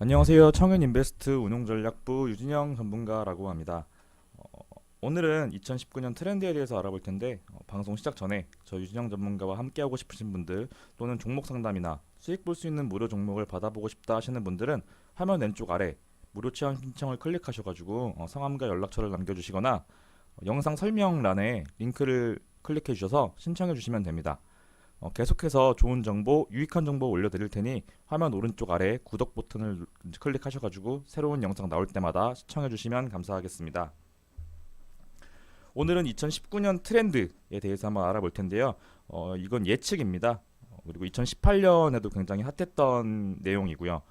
안녕하세요. 청년인베스트 운용전략부 유진영 전문가라고 합니다. 어, 오늘은 2019년 트렌드에 대해서 알아볼 텐데 방송 시작 전에 저 유진영 전문가와 함께하고 싶으신 분들 또는 종목 상담이나 수익 볼 수 있는 무료 종목을 받아보고 싶다 하시는 분들은 화면 왼쪽 아래 무료 체험 신청을 클릭하셔가지고 성함과 연락처를 남겨주시거나 영상 설명란에 링크를 클릭해 주셔서 신청해 주시면 됩니다. 계속해서 좋은 정보, 유익한 정보 올려드릴 테니 화면 오른쪽 아래 구독 버튼을 클릭하셔가지고 새로운 영상 나올 때마다 시청해주시면 감사하겠습니다. 오늘은 2019년 트렌드에 대해서 한번 알아볼 텐데요. 이건 예측입니다. 그리고 2018년에도 굉장히 핫했던 내용이고요.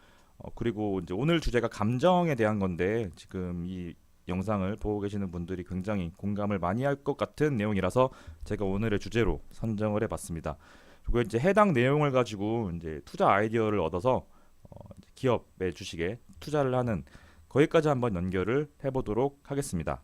그리고 이제 오늘 주제가 감정에 대한 건데 지금 이 영상을 보고 계시는 분들이 굉장히 공감을 많이 할 것 같은 내용이라서 제가 오늘의 주제로 선정을 해봤습니다. 그리고 이제 해당 내용을 가지고 이제 투자 아이디어를 얻어서 이제 기업의 주식에 투자를 하는 거기까지 한번 연결을 해보도록 하겠습니다.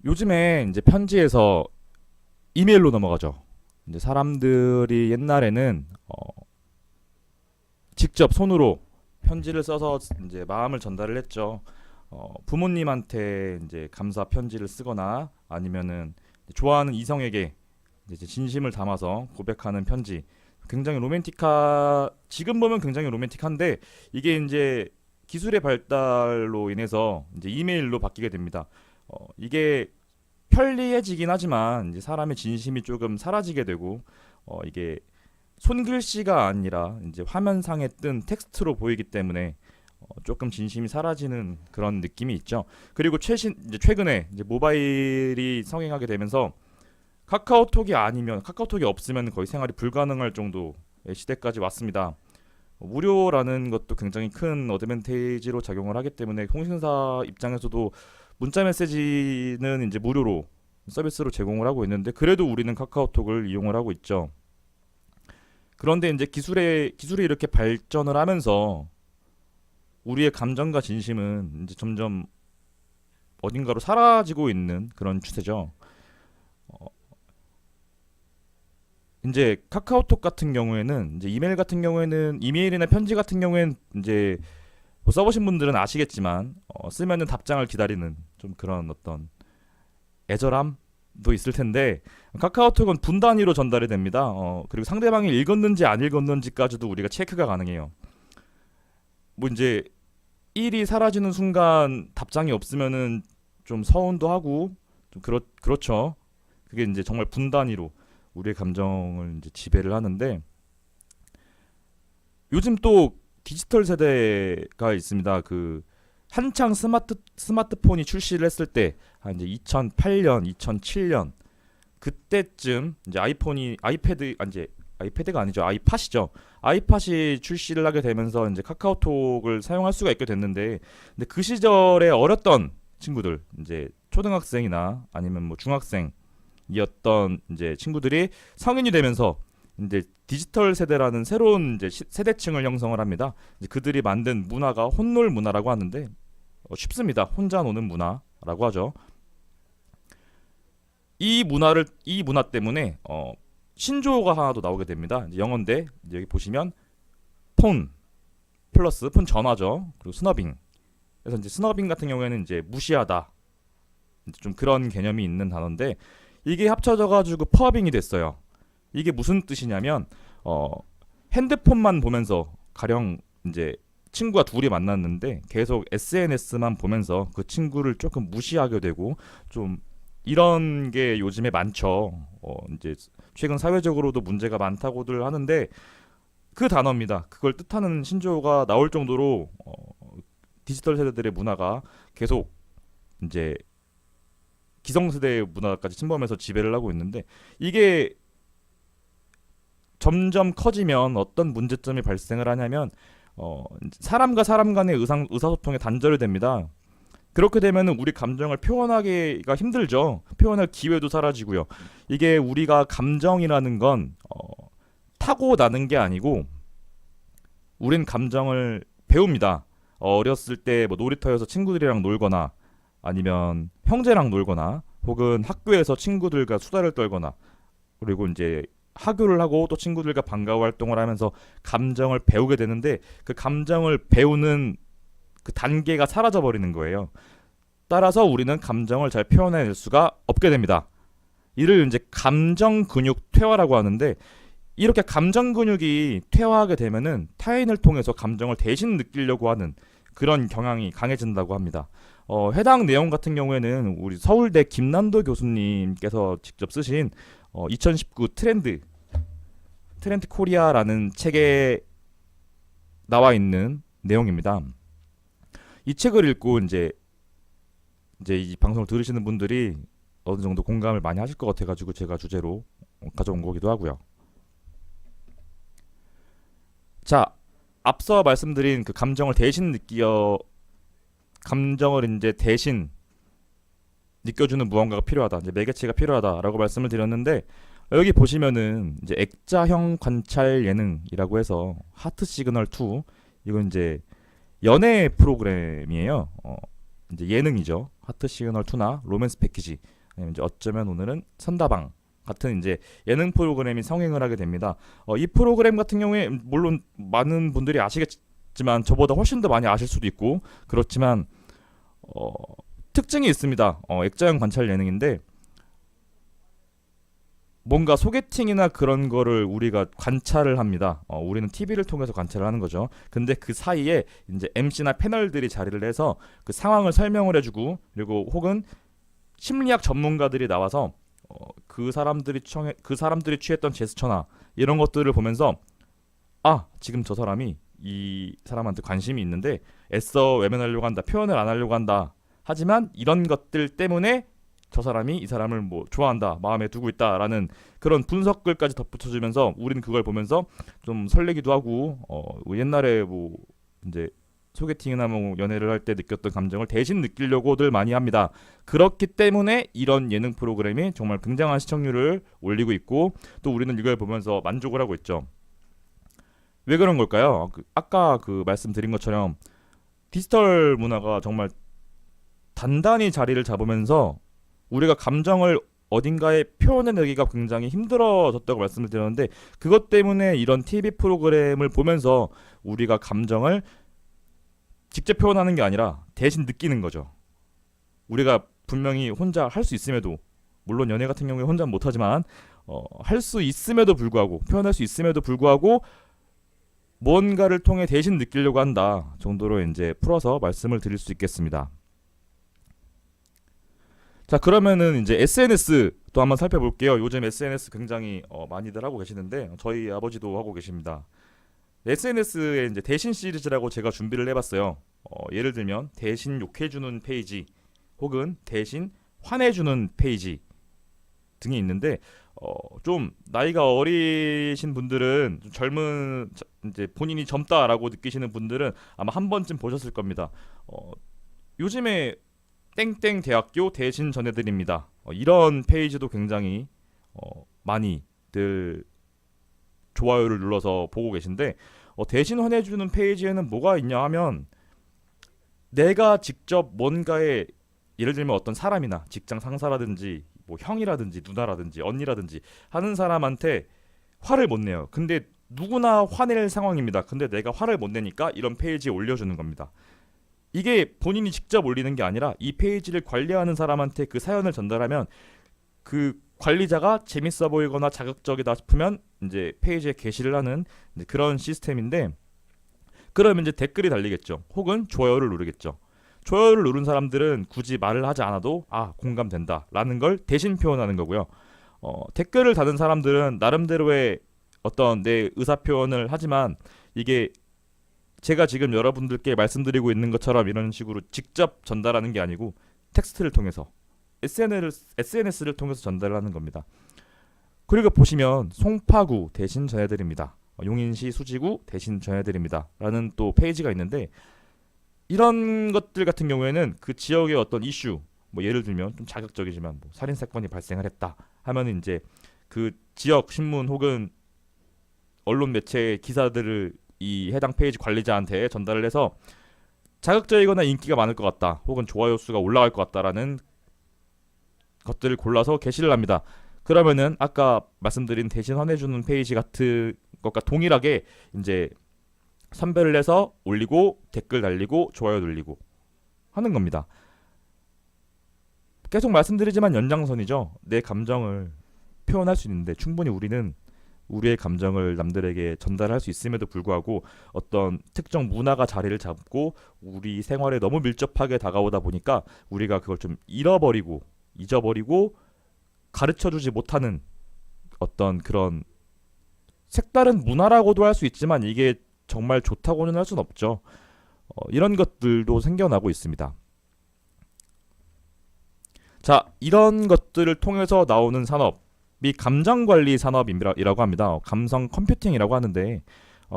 요즘에 이제 편지에서 이메일로 넘어가죠. 이제 사람들이 옛날에는 직접 손으로 편지를 써서 이제 마음을 전달을 했죠. 부모님한테 이제 감사 편지를 쓰거나 아니면은 좋아하는 이성에게 이제 진심을 담아서 고백하는 편지. 굉장히 지금 보면 굉장히 로맨틱한데 이게 이제 기술의 발달로 인해서 이제 이메일로 바뀌게 됩니다. 이게 편리해지긴 하지만 이제 사람의 진심이 조금 사라지게 되고 이게 손글씨가 아니라 이제 화면상에 뜬 텍스트로 보이기 때문에 조금 진심이 사라지는 그런 느낌이 있죠. 그리고 이제 최근에 이제 모바일이 성행하게 되면서 카카오톡이 없으면 거의 생활이 불가능할 정도의 시대까지 왔습니다. 무료라는 것도 굉장히 큰 어드밴테이지로 작용을 하기 때문에 통신사 입장에서도 문자 메시지는 이제 무료로 서비스로 제공을 하고 있는데 그래도 우리는 카카오톡을 이용을 하고 있죠. 그런데 이제 기술이 이렇게 발전을 하면서 우리의 감정과 진심은 이제 점점 어딘가로 사라지고 있는 그런 추세죠. 어, 이제 카카오톡 같은 경우에는 이제 이메일이나 편지 같은 경우에는 이제 뭐 써보신 분들은 아시겠지만 쓰면은 답장을 기다리는 좀 그런 어떤 애절함도 있을 텐데 카카오톡은 분 단위로 전달이 됩니다. 그리고 상대방이 읽었는지 안 읽었는지까지도 우리가 체크가 가능해요. 뭐 이제 일이 사라지는 순간 답장이 없으면은 좀 서운도 하고 좀 그렇죠. 그게 이제 정말 분 단위로 우리의 감정을 이제 지배를 하는데 요즘 또 디지털 세대가 있습니다. 그 한창 스마트폰이 출시를 했을 때, 한 이제 2008년, 2007년 그때쯤 이제 아이패드가 아니죠, 아이팟이죠. 아이팟이 출시를 하게 되면서 이제 카카오톡을 사용할 수가 있게 됐는데, 근데 그 시절에 어렸던 친구들, 이제 초등학생이나 아니면 뭐 중학생이었던 이제 친구들이 성인이 되면서 이제 디지털 세대라는 새로운 이제 세대층을 형성을 합니다. 이제 그들이 만든 문화가 혼놀 문화라고 하는데 쉽습니다. 혼자 노는 문화라고 하죠. 이 문화 때문에 신조어가 하나 더 나오게 됩니다. 이제 영어인데 이제 여기 보시면 폰 플러스 폰 전화죠. 그리고 스너빙. 그래서 이제 스너빙 같은 경우에는 이제 무시하다. 이제 좀 그런 개념이 있는 단어인데 이게 합쳐져 가지고 퍼빙이 됐어요. 이게 무슨 뜻이냐면 핸드폰만 보면서 가령 이제 친구가 둘이 만났는데 계속 SNS만 보면서 그 친구를 조금 무시하게 되고 좀 이런 게 요즘에 많죠. 이제 최근 사회적으로도 문제가 많다고들 하는데 그 단어입니다. 그걸 뜻하는 신조어가 나올 정도로 디지털 세대들의 문화가 계속 이제 기성세대의 문화까지 침범해서 지배를 하고 있는데 이게 점점 커지면 어떤 문제점이 발생을 하냐면 사람과 사람 간의 의사소통에 단절이 됩니다. 그렇게 되면 우리 감정을 표현하기가 힘들죠. 표현할 기회도 사라지고요. 이게 우리가 감정이라는 건 타고 나는 게 아니고 우린 감정을 배웁니다. 어렸을 때 뭐 놀이터에서 친구들이랑 놀거나 아니면 형제랑 놀거나 혹은 학교에서 친구들과 수다를 떨거나 그리고 이제 하교를 하고 또 친구들과 방과 후 활동을 하면서 감정을 배우게 되는데 그 감정을 배우는 그 단계가 사라져 버리는 거예요. 따라서 우리는 감정을 잘 표현해낼 수가 없게 됩니다. 이를 이제 감정 근육 퇴화라고 하는데 이렇게 감정 근육이 퇴화하게 되면은 타인을 통해서 감정을 대신 느끼려고 하는 그런 경향이 강해진다고 합니다. 해당 내용 같은 경우에는 우리 서울대 김난도 교수님께서 직접 쓰신 2019 트렌드 코리아라는 책에 나와 있는 내용입니다. 이 책을 읽고 이제 이 방송을 들으시는 분들이 어느 정도 공감을 많이 하실 것 같아가지고 제가 주제로 가져온 거기도 하고요. 자, 앞서 말씀드린 그 감정을 이제 대신 느껴주는 무언가가 필요하다. 이제 매개체가 필요하다라고 말씀을 드렸는데 여기 보시면은 이제 액자형 관찰 예능이라고 해서 하트 시그널 2 이건 이제 연애 프로그램이에요. 이제 예능이죠. 하트 시그널 2나 로맨스 패키지 아니면 이제 어쩌면 오늘은 선다방 같은 이제 예능 프로그램이 성행을 하게 됩니다. 이 프로그램 같은 경우에 물론 많은 분들이 아시겠지만 저보다 훨씬 더 많이 아실 수도 있고 그렇지만 특징이 있습니다. 액자형 관찰 예능인데 뭔가 소개팅이나 그런 거를 우리가 관찰을 합니다. 우리는 TV를 통해서 관찰을 하는 거죠. 근데 그 사이에 이제 MC나 패널들이 자리를 해서 그 상황을 설명을 해주고 그리고 혹은 심리학 전문가들이 나와서 그 사람들이 취했던 제스처나 이런 것들을 보면서 아 지금 저 사람이 이 사람한테 관심이 있는데 애써 외면하려고 한다, 표현을 안 하려고 한다. 하지만 이런 것들 때문에 저 사람이 이 사람을 뭐 좋아한다, 마음에 두고 있다라는 그런 분석글까지 덧붙여주면서 우리는 그걸 보면서 좀 설레기도 하고 옛날에 뭐 이제 소개팅이나 뭐 연애를 할 때 느꼈던 감정을 대신 느끼려고들 많이 합니다. 그렇기 때문에 이런 예능 프로그램이 정말 굉장한 시청률을 올리고 있고 또 우리는 이걸 보면서 만족을 하고 있죠. 왜 그런 걸까요? 아까 그 말씀드린 것처럼 디지털 문화가 정말 단단히 자리를 잡으면서 우리가 감정을 어딘가에 표현해내기가 굉장히 힘들어졌다고 말씀을 드렸는데 그것 때문에 이런 TV 프로그램을 보면서 우리가 감정을 직접 표현하는 게 아니라 대신 느끼는 거죠. 우리가 분명히 혼자 할 수 있음에도 물론 연애 같은 경우에 혼자 못하지만 할 수 있음에도 불구하고 표현할 수 있음에도 불구하고 뭔가를 통해 대신 느끼려고 한다 정도로 이제 풀어서 말씀을 드릴 수 있겠습니다. 자 그러면은 이제 SNS도 한번 살펴볼게요. 요즘 SNS 굉장히 많이들 하고 계시는데 저희 아버지도 하고 계십니다. SNS에 이제 대신 시리즈라고 제가 준비를 해봤어요. 예를 들면 대신 욕해주는 페이지 혹은 대신 화내주는 페이지 등이 있는데 좀 나이가 어리신 분들은 좀 이제 본인이 젊다라고 느끼시는 분들은 아마 한 번쯤 보셨을 겁니다. 요즘에 땡땡 대학교 대신 전해드립니다. 이런 페이지도 굉장히 많이들 좋아요를 눌러서 보고 계신데 대신 화내주는 페이지에는 뭐가 있냐 하면 내가 직접 뭔가에 예를 들면 어떤 사람이나 직장 상사라든지 뭐 형이라든지 누나라든지 언니라든지 하는 사람한테 화를 못 내요. 근데 누구나 화낼 상황입니다. 근데 내가 화를 못 내니까 이런 페이지에 올려주는 겁니다. 이게 본인이 직접 올리는 게 아니라 이 페이지를 관리하는 사람한테 그 사연을 전달하면 그 관리자가 재밌어 보이거나 자극적이다 싶으면 이제 페이지에 게시를 하는 이제 그런 시스템인데 그러면 이제 댓글이 달리겠죠. 혹은 좋아요를 누르겠죠. 좋아요를 누른 사람들은 굳이 말을 하지 않아도 공감된다 라는 걸 대신 표현하는 거고요. 댓글을 다는 사람들은 나름대로의 어떤 내 의사표현을 하지만 이게 제가 지금 여러분들께 말씀드리고 있는 것처럼 이런 식으로 직접 전달하는 게 아니고 텍스트를 통해서 SNS를 통해서 전달을 하는 겁니다. 그리고 보시면 송파구 대신 전해드립니다. 용인시 수지구 대신 전해드립니다. 라는 또 페이지가 있는데 이런 것들 같은 경우에는 그 지역의 어떤 이슈 뭐 예를 들면 좀 자극적이지만 뭐 살인 사건이 발생을 했다 하면 이제 그 지역 신문 혹은 언론 매체의 기사들을 이 해당 페이지 관리자한테 전달을 해서 자극적이거나 인기가 많을 것 같다, 혹은 좋아요 수가 올라갈 것 같다라는 것들을 골라서 게시를 합니다. 그러면은 아까 말씀드린 대신 환해주는 페이지 같은 것과 동일하게 이제 선별을 해서 올리고 댓글 달리고 좋아요 눌리고 하는 겁니다. 계속 말씀드리지만 연장선이죠. 내 감정을 표현할 수 있는데 충분히 우리는 우리의 감정을 남들에게 전달할 수 있음에도 불구하고 어떤 특정 문화가 자리를 잡고 우리 생활에 너무 밀접하게 다가오다 보니까 우리가 그걸 좀 잃어버리고 잊어버리고 가르쳐주지 못하는 어떤 그런 색다른 문화라고도 할 수 있지만 이게 정말 좋다고는 할 수는 없죠. 이런 것들도 생겨나고 있습니다. 자, 이런 것들을 통해서 나오는 산업이 감정관리 산업이라고 합니다. 감성 컴퓨팅이라고 하는데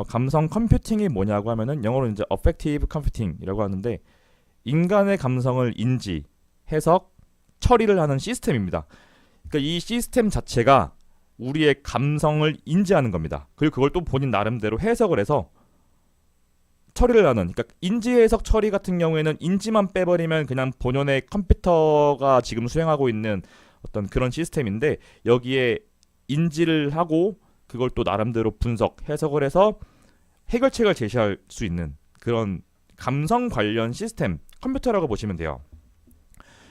감성 컴퓨팅이 뭐냐고 하면은 영어로 이제 affective computing이라고 하는데 인간의 감성을 인지, 해석, 처리를 하는 시스템입니다. 그러니까 이 시스템 자체가 우리의 감성을 인지하는 겁니다. 그리고 그걸 또 본인 나름대로 해석을 해서 처리를 하는, 그러니까 인지 해석 처리 같은 경우에는 인지만 빼버리면 그냥 본연의 컴퓨터가 지금 수행하고 있는 어떤 그런 시스템인데 여기에 인지를 하고 그걸 또 나름대로 분석, 해석을 해서 해결책을 제시할 수 있는 그런 감성 관련 시스템 컴퓨터라고 보시면 돼요.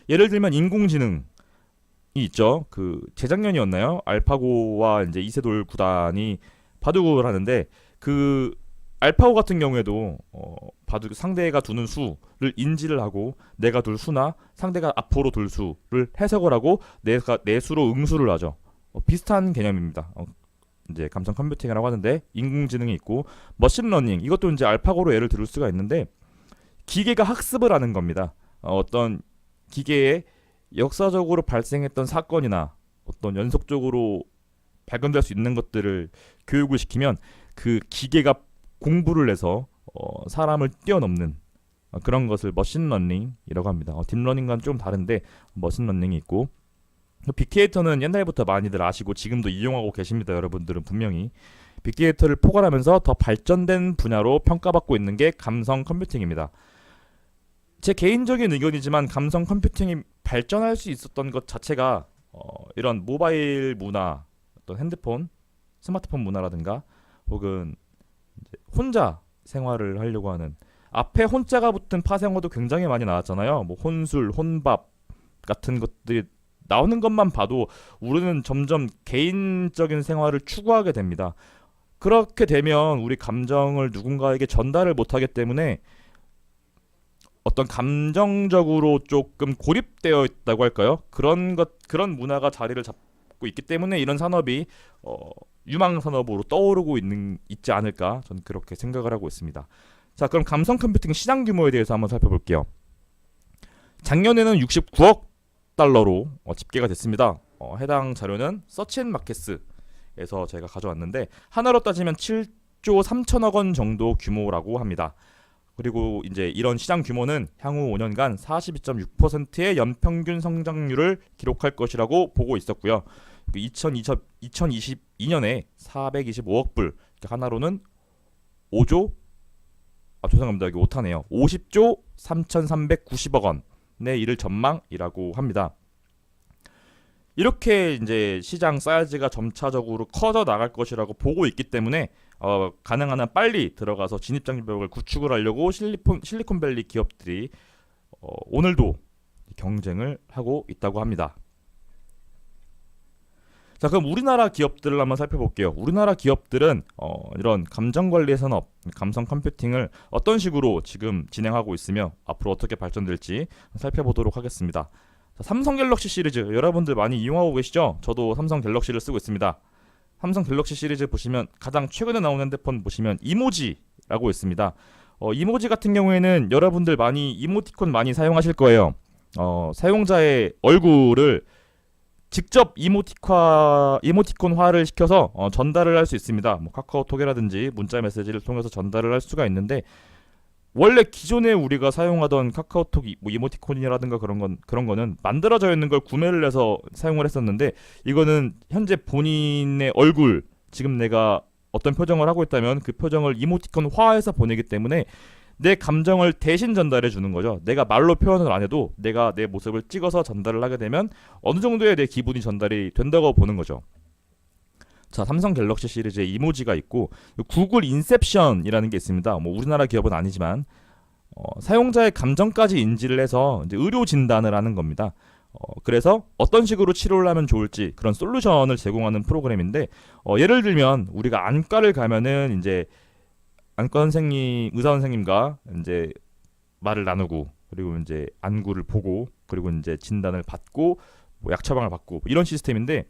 예를 들면 인공지능이 있죠. 그 재작년이었나요? 알파고와 이제 이세돌 구단이 바둑을 하는데 그 알파고 같은 경우에도 바둑 상대가 두는 수를 인지를 하고 내가 둘 수나 상대가 앞으로 둘 수를 해석을 하고 내 수로 응수를 하죠. 비슷한 개념입니다. 이제 감성 컴퓨팅이라고 하는데 인공지능이 있고 머신러닝, 이것도 이제 알파고로 예를 들을 수가 있는데 기계가 학습을 하는 겁니다. 어떤 기계에 역사적으로 발생했던 사건이나 어떤 연속적으로 발견될 수 있는 것들을 교육을 시키면 그 기계가 공부를 해서 사람을 뛰어넘는 그런 것을 머신러닝이라고 합니다. 딥러닝과는 좀 다른데 머신러닝이 있고 빅데이터는 옛날부터 많이들 아시고 지금도 이용하고 계십니다. 여러분들은 분명히 빅데이터를 포괄하면서 더 발전된 분야로 평가받고 있는 게 감성 컴퓨팅입니다. 제 개인적인 의견이지만 감성 컴퓨팅이 발전할 수 있었던 것 자체가 이런 모바일 문화, 어떤 핸드폰, 스마트폰 문화라든가 혹은 이제 혼자 생활을 하려고 하는 앞에 혼자가 붙은 파생어도 굉장히 많이 나왔잖아요. 뭐 혼술, 혼밥 같은 것들이 나오는 것만 봐도 우리는 점점 개인적인 생활을 추구하게 됩니다. 그렇게 되면 우리 감정을 누군가에게 전달을 못하기 때문에 어떤 감정적으로 조금 고립되어 있다고 할까요? 그런 문화가 자리를 잡고 있기 때문에 이런 산업이 유망 산업으로 떠오르고 있지 않을까 저는 그렇게 생각을 하고 있습니다. 자, 그럼 감성 컴퓨팅 시장 규모에 대해서 한번 살펴볼게요. 작년에는 69억 달러로 집계가 됐습니다. 해당 자료는 서치앤마켓스에서 제가 가져왔는데 하나로 따지면 7조 3천억 원 정도 규모라고 합니다. 그리고 이제 이런 시장 규모는 향후 5년간 42.6%의 연평균 성장률을 기록할 것이라고 보고 있었고요. 2022년에 425억 불, 하나로는 5조 죄송합니다. 여기 오타네요. 50조 3,390억 원에 이를 전망이라고 합니다. 이렇게 이제 시장 사이즈가 점차적으로 커져 나갈 것이라고 보고 있기 때문에 가능한 한 빨리 들어가서 진입 장벽을 구축을 하려고 실리콘밸리 기업들이 오늘도 경쟁을 하고 있다고 합니다. 자, 그럼 우리나라 기업들을 한번 살펴볼게요. 우리나라 기업들은 이런 감정관리 산업, 감성 컴퓨팅을 어떤 식으로 지금 진행하고 있으며 앞으로 어떻게 발전될지 살펴보도록 하겠습니다. 자, 삼성 갤럭시 시리즈 여러분들 많이 이용하고 계시죠? 저도 삼성 갤럭시를 쓰고 있습니다. 삼성 갤럭시 시리즈 보시면 가장 최근에 나온 핸드폰 보시면 이모지라고 있습니다. 이모지 같은 경우에는 여러분들 많이 이모티콘 많이 사용하실 거예요. 사용자의 얼굴을 직접 이모티콘화를 시켜서 전달을 할 수 있습니다. 뭐 카카오톡이라든지 문자 메시지를 통해서 전달을 할 수가 있는데 원래 기존에 우리가 사용하던 카카오톡 뭐 이모티콘이라든가 그런 거는 만들어져 있는 걸 구매를 해서 사용을 했었는데 이거는 현재 본인의 얼굴, 지금 내가 어떤 표정을 하고 있다면 그 표정을 이모티콘화해서 보내기 때문에 내 감정을 대신 전달해 주는 거죠. 내가 말로 표현을 안 해도 내가 내 모습을 찍어서 전달을 하게 되면 어느 정도의 내 기분이 전달이 된다고 보는 거죠. 자, 삼성 갤럭시 시리즈에 이모지가 있고 구글 인셉션이라는 게 있습니다. 뭐 우리나라 기업은 아니지만 사용자의 감정까지 인지를 해서 이제 의료 진단을 하는 겁니다. 그래서 어떤 식으로 치료를 하면 좋을지 그런 솔루션을 제공하는 프로그램인데 예를 들면 우리가 안과를 가면은 이제 안과 선생님, 의사 선생님과 이제 말을 나누고 그리고 이제 안구를 보고 그리고 이제 진단을 받고 뭐 약 처방을 받고 이런 시스템인데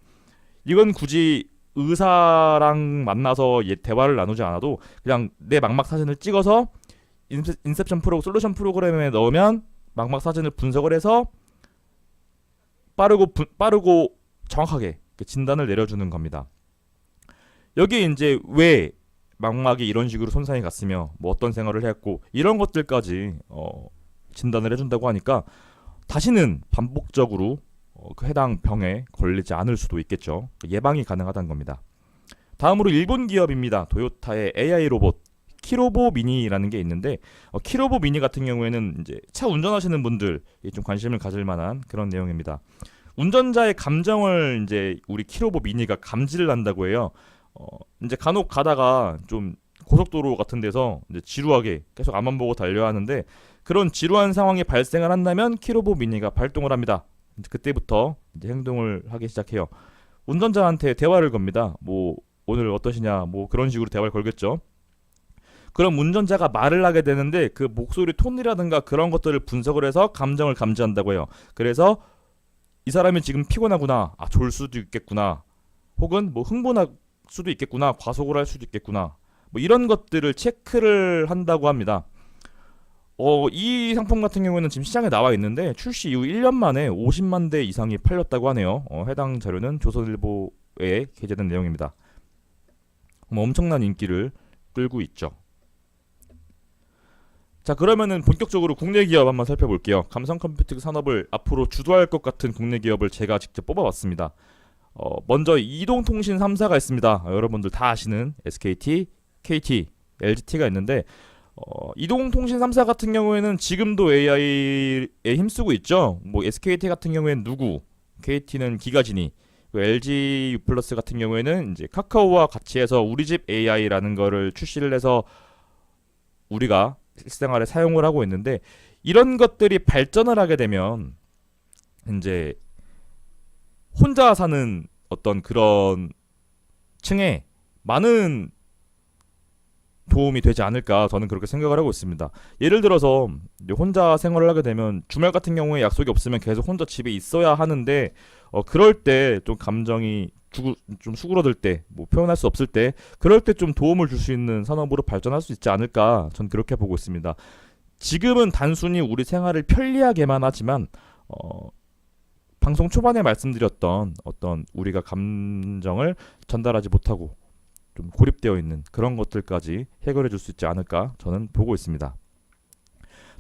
이건 굳이 의사랑 만나서 대화를 나누지 않아도 그냥 내 망막 사진을 찍어서 인셉션 솔루션 프로그램에 넣으면 망막 사진을 분석을 해서 빠르고 정확하게 진단을 내려주는 겁니다. 여기에 이제 왜 망막이 이런 식으로 손상이 갔으며 뭐 어떤 생활을 했고 이런 것들까지 진단을 해준다고 하니까 다시는 반복적으로 그 해당 병에 걸리지 않을 수도 있겠죠. 예방이 가능하다는 겁니다. 다음으로 일본 기업입니다. 도요타의 AI 로봇 키로보 미니라는 게 있는데 키로보 미니 같은 경우에는 이제 차 운전하시는 분들이 좀 관심을 가질 만한 그런 내용입니다. 운전자의 감정을 이제 우리 키로보 미니가 감지를 한다고 해요. 이제 간혹 가다가 좀 고속도로 같은 데서 이제 지루하게 계속 앞만 보고 달려야 하는데 그런 지루한 상황이 발생을 한다면 키로보 미니가 발동을 합니다. 그때부터 이제 행동을 하기 시작해요. 운전자한테 대화를 겁니다. 뭐 오늘 어떠시냐 뭐 그런 식으로 대화를 걸겠죠. 그럼 운전자가 말을 하게 되는데 그 목소리 톤이라든가 그런 것들을 분석을 해서 감정을 감지한다고 해요. 그래서 이 사람이 지금 피곤하구나, 졸 수도 있겠구나, 혹은 뭐 흥분할 수도 있겠구나, 과속을 할 수도 있겠구나, 뭐 이런 것들을 체크를 한다고 합니다. 이 상품 같은 경우에는 지금 시장에 나와 있는데 출시 이후 1년 만에 50만 대 이상이 팔렸다고 하네요. 해당 자료는 조선일보에 게재된 내용입니다. 엄청난 인기를 끌고 있죠. 자, 그러면은 본격적으로 국내 기업 한번 살펴볼게요. 감성 컴퓨팅 산업을 앞으로 주도할 것 같은 국내 기업을 제가 직접 뽑아봤습니다. 먼저 이동통신 3사가 있습니다. 여러분들 다 아시는 SKT, KT, LGT가 있는데 이동통신 3사 같은 경우에는 지금도 AI에 힘쓰고 있죠. 뭐 SKT 같은 경우에는 누구, KT는 기가진이, LG U+ 같은 경우에는 이제 카카오와 같이 해서 우리집 AI라는 거를 출시를 해서 우리가 실생활에 사용을 하고 있는데 이런 것들이 발전을 하게 되면 이제 혼자 사는 어떤 그런 층에 많은 도움이 되지 않을까 저는 그렇게 생각을 하고 있습니다. 예를 들어서 혼자 생활을 하게 되면 주말 같은 경우에 약속이 없으면 계속 혼자 집에 있어야 하는데 그럴 때 좀 감정이 좀 수그러들 때, 뭐 표현할 수 없을 때, 그럴 때 좀 도움을 줄 수 있는 산업으로 발전할 수 있지 않을까 전 그렇게 보고 있습니다. 지금은 단순히 우리 생활을 편리하게만 하지만 방송 초반에 말씀드렸던 어떤 우리가 감정을 전달하지 못하고 좀 고립되어 있는 그런 것들까지 해결해 줄 수 있지 않을까 저는 보고 있습니다.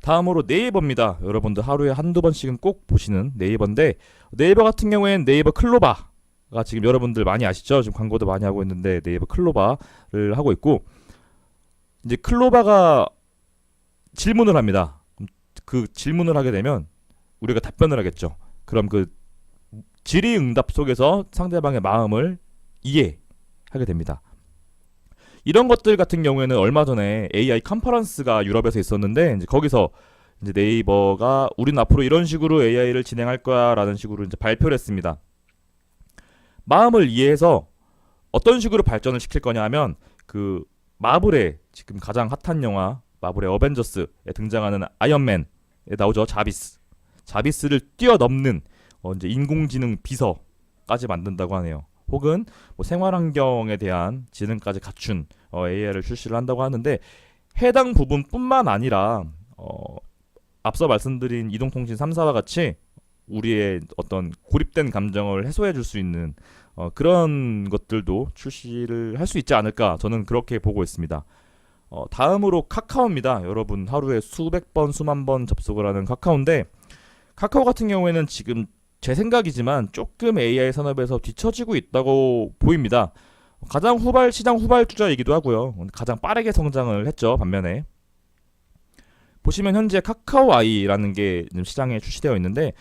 다음으로 네이버입니다. 여러분들 하루에 한두 번씩은 꼭 보시는 네이버인데 네이버 같은 경우에는 네이버 클로바가 지금 여러분들 많이 아시죠? 지금 광고도 많이 하고 있는데 네이버 클로바를 하고 있고 이제 클로바가 질문을 합니다. 그 질문을 하게 되면 우리가 답변을 하겠죠. 그럼 그 질의응답 속에서 상대방의 마음을 이해하게 됩니다. 이런 것들 같은 경우에는 얼마 전에 AI 컨퍼런스가 유럽에서 있었는데 이제 거기서 이제 네이버가 우리는 앞으로 이런 식으로 AI를 진행할 거야라는 식으로 이제 발표를 했습니다. 마음을 이해해서 어떤 식으로 발전을 시킬 거냐 하면 그 마블의 지금 가장 핫한 영화 마블의 어벤져스에 등장하는 아이언맨에 나오죠. 자비스를 뛰어넘는 이제 인공지능 비서까지 만든다고 하네요. 혹은 뭐 생활환경에 대한 지능까지 갖춘 AI를 출시를 한다고 하는데 해당 부분뿐만 아니라 앞서 말씀드린 이동통신 3사와 같이 우리의 어떤 고립된 감정을 해소해 줄 수 있는 그런 것들도 출시를 할 수 있지 않을까 저는 그렇게 보고 있습니다. 다음으로 카카오입니다. 여러분 하루에 수백 번 수만 번 접속을 하는 카카오인데 카카오 같은 경우에는 지금 제 생각이지만 조금 AI 산업에서 뒤처지고 있다고 보입니다. 가장 시장 후발주자이기도 하고요. 가장 빠르게 성장을 했죠. 반면에 보시면 현재 카카오 아이라는 게 지금 시장에 출시되어 있는데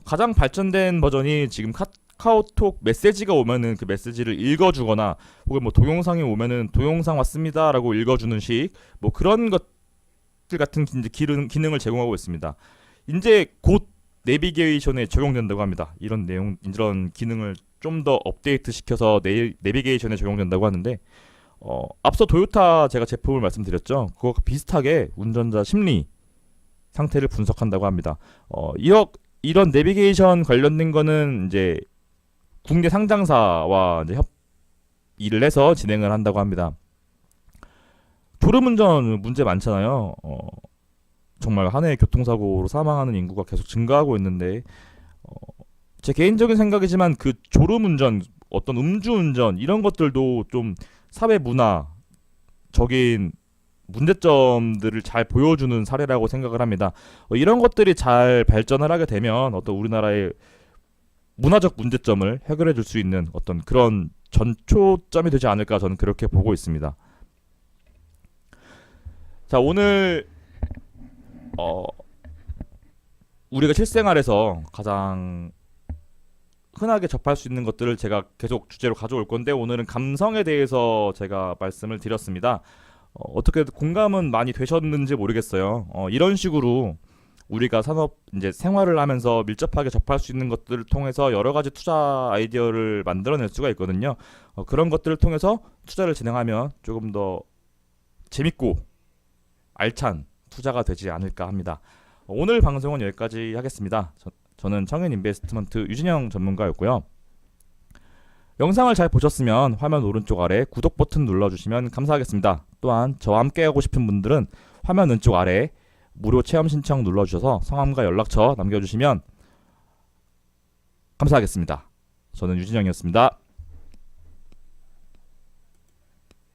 가장 발전된 버전이 지금 카카오톡 메시지가 오면은 그 메시지를 읽어주거나 혹은 뭐 동영상이 오면은 동영상 왔습니다라고 읽어주는 식 뭐 그런 것들 같은 이제 기능을 제공하고 있습니다. 이제 곧 내비게이션에 적용된다고 합니다. 이런 기능을 좀 더 업데이트 시켜서 내비게이션에 적용된다고 하는데 앞서 도요타 제가 제품을 말씀드렸죠. 그거가 비슷하게 운전자 심리 상태를 분석한다고 합니다. 이런 내비게이션 관련된 거는 이제 국내 상장사와 이제 일을 해서 진행을 한다고 합니다. 졸음운전 문제 많잖아요. 정말 한 해 교통사고로 사망하는 인구가 계속 증가하고 있는데 제 개인적인 생각이지만 그 졸음운전, 어떤 음주운전 이런 것들도 좀 사회 문화적인 문제점들을 잘 보여주는 사례라고 생각을 합니다. 이런 것들이 잘 발전을 하게 되면 어떤 우리나라의 문화적 문제점을 해결해 줄 수 있는 어떤 그런 전초점이 되지 않을까 저는 그렇게 보고 있습니다. 자, 오늘 우리가 실생활에서 가장 흔하게 접할 수 있는 것들을 제가 계속 주제로 가져올 건데 오늘은 감성에 대해서 제가 말씀을 드렸습니다. 어떻게 공감은 많이 되셨는지 모르겠어요. 이런 식으로 우리가 이제 생활을 하면서 밀접하게 접할 수 있는 것들을 통해서 여러 가지 투자 아이디어를 만들어낼 수가 있거든요. 그런 것들을 통해서 투자를 진행하면 조금 더 재밌고 알찬 투자가 되지 않을까 합니다. 오늘 방송은 여기까지 하겠습니다. 저는 청인 인베스트먼트 유진영 전문가였고요. 영상을 잘 보셨으면 화면 오른쪽 아래 구독 버튼 눌러주시면 감사하겠습니다. 또한 저와 함께하고 싶은 분들은 화면 왼쪽 아래 무료 체험 신청 눌러주셔서 성함과 연락처 남겨주시면 감사하겠습니다. 저는 유진영이었습니다.